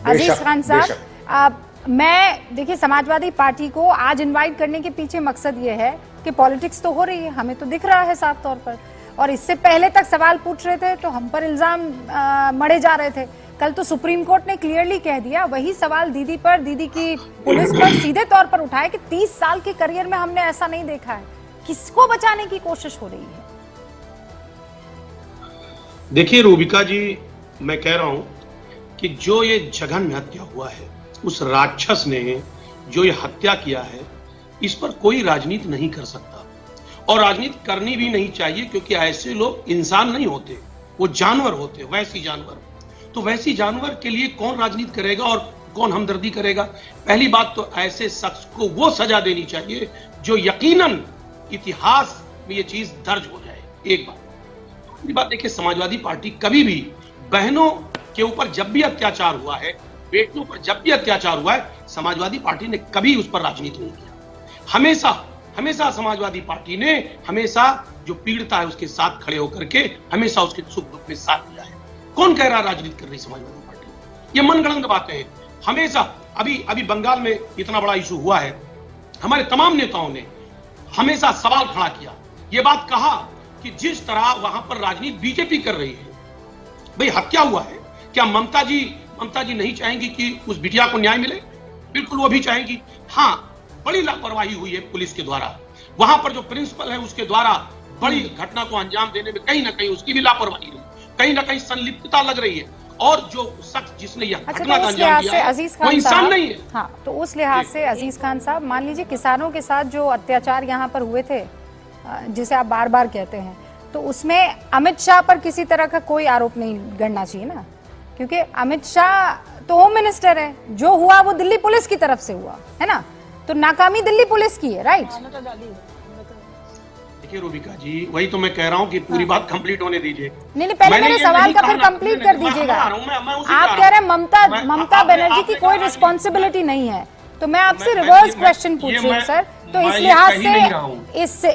अजीज खान साहब, मैं देखिए समाजवादी पार्टी को आज इनवाइट करने के पीछे मकसद ये है कि पॉलिटिक्स तो हो रही है, हमें तो दिख रहा है साफ तौर पर, और इससे पहले तक सवाल पूछ रहे थे तो हम पर इल्जाम मढ़े जा रहे थे। कल तो सुप्रीम कोर्ट ने क्लियरली कह दिया, वही सवाल दीदी पर, दीदी की पुलिस पर सीधे तौर पर उठाया कि 30 साल के करियर में हमने ऐसा नहीं देखा है। किसको बचाने की कोशिश हो रही है? देखिए रूबिका जी, मैं कह रहा हूं कि जो ये जघन्य हत्या हुआ है, उस राक्षस ने जो ये हत्या किया है, इस पर कोई राजनीति नहीं कर सकता और राजनीति करनी भी नहीं चाहिए, क्योंकि ऐसे लोग इंसान नहीं होते, वो जानवर होते, वैसी जानवर। तो वैसी जानवर के लिए कौन राजनीति करेगा और कौन हमदर्दी करेगा? पहली बात तो ऐसे शख्स को वो सजा देनी चाहिए जो यकीनन इतिहास में ये चीज दर्ज हो जाए, एक बात। दूसरी बात, देखिए समाजवादी पार्टी कभी भी बहनों के ऊपर जब भी अत्याचार हुआ है, बेटियों पर जब भी अत्याचार हुआ है, समाजवादी पार्टी ने कभी उस पर राजनीति नहीं किया। हमेशा समाजवादी पार्टी ने हमेशा जो पीड़िता है उसके साथ खड़े होकर के हमेशा उसके सुख दुख में साथ दिया है। कौन कह रहा राजनीति कर रही समाजवादी पार्टी? ये मनगढ़ंत बातें हैं। हमेशा अभी बंगाल में इतना बड़ा इशू हुआ है, हमारे तमाम नेताओं ने हमेशा सवाल खड़ा किया, ये बात कहा कि जिस तरह वहां पर राजनीति बीजेपी कर रही है, भाई हत्या हुआ है, क्या ममता जी नहीं चाहेंगी कि उस बिटिया को न्याय मिले? बिल्कुल वो भी चाहेंगी। हाँ, बड़ी लापरवाही हुई है पुलिस के द्वारा, वहां पर जो प्रिंसिपल है उसके द्वारा बड़ी घटना को अंजाम देने में कहीं ना कहीं उसकी भी लापरवाही रही, कहीं ना कहीं संलिप्तता लग रही है, और जो शख्स जिसने यह घटना का अंजाम दिया है वो इंसान नहीं है। हाँ, तो उस लिहाज से अजीज खान साहब, मान लीजिए किसानों के साथ जो अत्याचार यहाँ पर हुए थे, जिसे आप बार बार कहते हैं, तो उसमें अमित शाह पर किसी तरह का कोई आरोप नहीं गढ़ना चाहिए ना, क्योंकि अमित शाह तो होम मिनिस्टर है, जो हुआ वो दिल्ली पुलिस की तरफ से हुआ है ना, तो नाकामी दिल्ली पुलिस की है, राइट? देखिए रूबिका जी, वही तो मैं कह रहा हूँ कि पूरी बात कंप्लीट होने दीजिए। नहीं, पहले मेरे सवाल का फिर कंप्लीट कर दीजिएगा। आप कह रहे हैं ममता बनर्जी की कोई रिस्पॉन्सिबिलिटी नहीं है, तो मैं आपसे रिवर्स क्वेश्चन पूछ रही हूँ सर। तो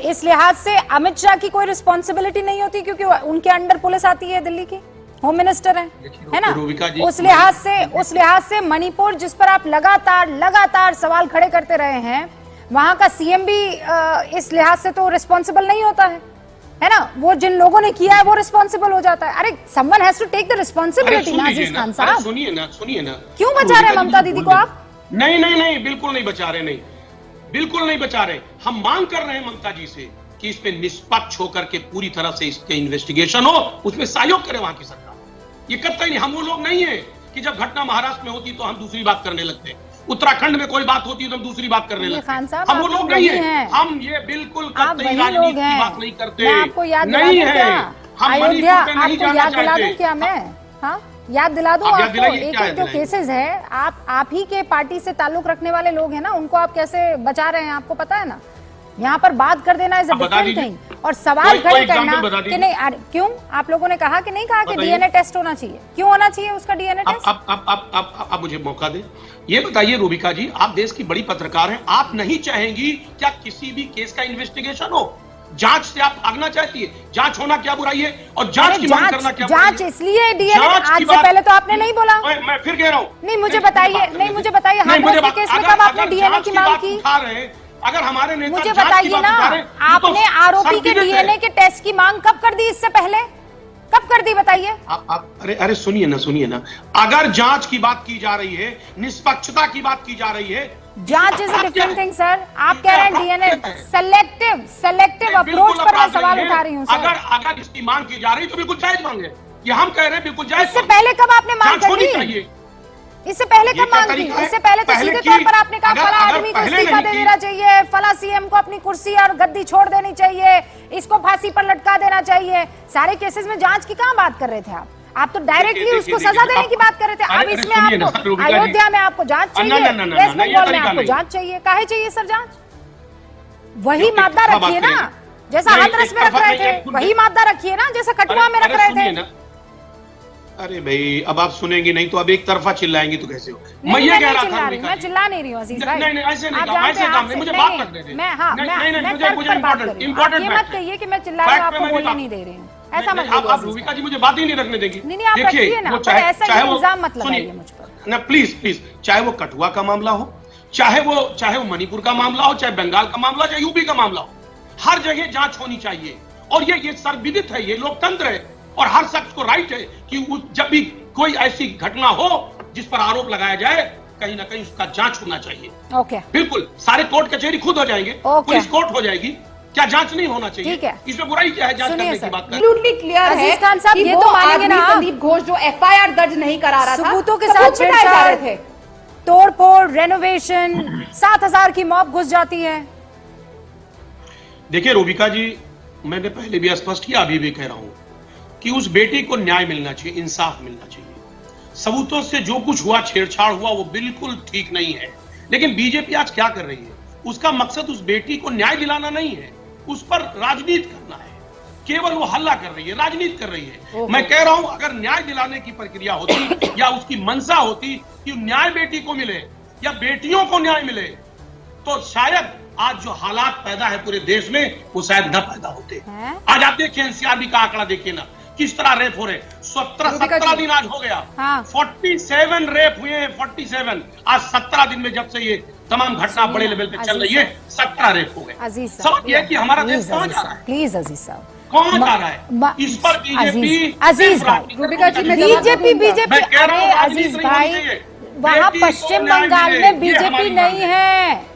इस लिहाज से अमित शाह की कोई रिस्पॉन्सिबिलिटी नहीं होती, क्योंकि उनके अंडर पुलिस आती है, दिल्ली की होम मिनिस्टर है ना? उस लिहाज से मणिपुर, जिस पर आप लगातार सवाल खड़े करते रहे हैं, वहां का सीएम भी इस लिहाज से तो रिस्पॉन्सिबल नहीं होता है ना? वो जिन लोगों ने किया है वो रिस्पॉन्सिबल हो जाता है। अरे someone has to take the responsibility ना अजीज खान साहब। सुनिए ना क्यों बचा रहे ममता दीदी को आप? नहीं, बिल्कुल नहीं बचा रहे, बिल्कुल नहीं बचा रहे। हम मांग कर रहे हैं ममता जी से कि इस पे निष्पक्ष होकर के पूरी तरह से इसके इन्वेस्टिगेशन हो, उसमें सहयोग करे वहां की सरकार। ये कतई नहीं, हम वो लोग नहीं है कि जब घटना महाराष्ट्र में होती तो हम दूसरी बात करने लगते हैं, उत्तराखंड में कोई बात होती है तो हम दूसरी बात करने लगते हैं। हम वो लोग नहीं है, हम ये बिल्कुल कतई राजनीति की बात नहीं करते। आपको याद नहीं है अयोध्या, आपको याद दिला दूं क्या मैं? हाँ, याद दिला दूं आपको, एक जो केसेस है, आप ही के पार्टी से ताल्लुक रखने वाले लोग हैं ना, उनको आप कैसे बचा रहे हैं आपको पता है ना? यहाँ पर बात कर देना इज अ डिफरेंट थिंग, और सवाल खड़े करना कि नहीं, क्यों आप लोगों ने कहा कि नहीं कहा कि डीएनए टेस्ट होना चाहिए? क्यों होना चाहिए उसका डीएनए टेस्ट? अब मुझे मौका दे, ये बताइए रूबिका जी, आप देश की बड़ी पत्रकार हैं, आप नहीं चाहेंगी क्या किसी भी केस का इन्वेस्टिगेशन हो? जांच से आप भागना चाहती है? जांच होना क्या बुराई है और जांच की मांग करना क्या बुराई है? जांच इसलिए डीएनए, आज से पहले तो आपने नहीं बोला। मैं फिर कह रहा हूँ, नहीं मुझे बताइए, हाथरस के केस में कब आपने डीएनए की मांग की? अगर हमारे नेता मुझे बताइए ना, आपने आरोपी के डीएनए के टेस्ट की मांग कब कर दी? इससे पहले कब कर दी बताइए? अरे सुनिए ना, अगर जांच की बात की जा रही है, निष्पक्षता की बात की जा रही है, जांच is a different thing sir. आप कह रहे हैं डीएनए सेलेक्टिव अप्रोच पर मैं सवाल उठा रही हूँ सर। अगर इसकी मांग की जा रही है तो बिल्कुल जायज मांग है, ये हम कह रहे हैं बिल्कुल जायज। इससे पहले कब आपने मांग की? इससे पहले कब मांग की? इससे पहले तो सीधे तौर पर आपने कहा फला आदमी को इस्तीफा दे देना चाहिए, फला सीएम को अपनी कुर्सी और गद्दी छोड़ देनी चाहिए, इसको फांसी पर लटका देना चाहिए। सारे केसेस में जांच की कहाँ बात कर रहे थे आप तो डायरेक्टली उसको सजा देने की बात कर रहे थे। अब इसमें आपको अयोध्या में आपको जांच चाहिए, वेस्ट बंगाल में आपको जांच चाहिए। काहे चाहिए सर जांच? वही मादा रखिए ना जैसा हाथरस में रख रहे थे, वही मादा रखिए ना जैसा कठुआ में रख रहे थे। अरे भाई, अब आप सुनेंगे नहीं तो अब एक तरफा चिल्लाएंगे तो कैसे हो? मैं ये कह रहा था, मैं चिल्ला नहीं रही हूँ अजीज भाई। नहीं, ऐसे नहीं काम, ऐसे काम नहीं, मुझे बात करने दीजिए। मुझे इम्पोर्टेंट ये मत कहिए कि मैं चिल्ला रही हूँ, आपको बोलने नहीं दे रही हूँ, ऐसा मत बोलिए। आप रूबिका जी मुझे बात ही नहीं रखने देंगी। नहीं, आप रखिए ना, ऐसा इल्जाम मत लगाइए मुझ पर। ना प्लीज प्लीज, चाहे वो कठुआ का मामला हो, चाहे वो मणिपुर का मामला हो, चाहे बंगाल का मामला, चाहे यूपी का मामला हो, हर जगह जांच होनी चाहिए। और ये सर्वविदित है, ये लोकतंत्र है और हर शख्स को राइट है कि जब भी कोई ऐसी घटना हो जिस पर आरोप लगाया जाए, कहीं ना कहीं उसका जांच होना चाहिए। ओके, बिल्कुल, सारे कोर्ट कचहरी खुद हो जाएंगे, पुलिस कोर्ट हो जाएगी, क्या जांच नहीं होना चाहिए? ठीक है, इसमें बुराई क्या है जांच करने की बात? एब्सोल्युटली क्लियर है खान साहब, कि ये वो तो मानेंगे ना आप, संदीप घोष जो एफआईआर दर्ज नहीं करा रहा था, सबूतों के साथ छेड़छाड़, तोड़फोड़, रेनोवेशन, 7,000 की मॉब घुस जाती है। देखिए रूबिका जी, मैंने पहले भी स्पष्ट किया, अभी भी कह रहा हूं कि उस बेटी को न्याय मिलना चाहिए, इंसाफ मिलना चाहिए। सबूतों से जो कुछ हुआ, छेड़छाड़ हुआ, वो बिल्कुल ठीक नहीं है। लेकिन बीजेपी आज क्या कर रही है? उसका मकसद उस बेटी को न्याय दिलाना नहीं है, उस पर राजनीति करना है। केवल वो हल्ला कर रही है, राजनीति कर रही है। मैं कह रहा हूं, अगर न्याय दिलाने की प्रक्रिया होती या उसकी मंशा होती कि न्याय बेटी को मिले या बेटियों को न्याय मिले, तो शायद आज जो हालात पैदा है पूरे देश में, वो शायद न पैदा होते। आज आप देखिए एनसीआरबी का आंकड़ा देखिए ना, किस तरह रेप हो रहे। 17 दिन आज हो गया, 47 रेप हुए हैं, 47। आज 17 दिन में जब से ये तमाम घटना बड़े लेवल पे चल रही है, 17 रेप हो गए। समझ ये कि हमारा देश कहां जा रहा है? प्लीज अजीज साहब, कौन जा रहा है? इस पर बीजेपी, अजीज भाई, बीजेपी, अरे अजीज भाई, वहाँ पश्चिम बंगाल में बीजेपी नहीं है,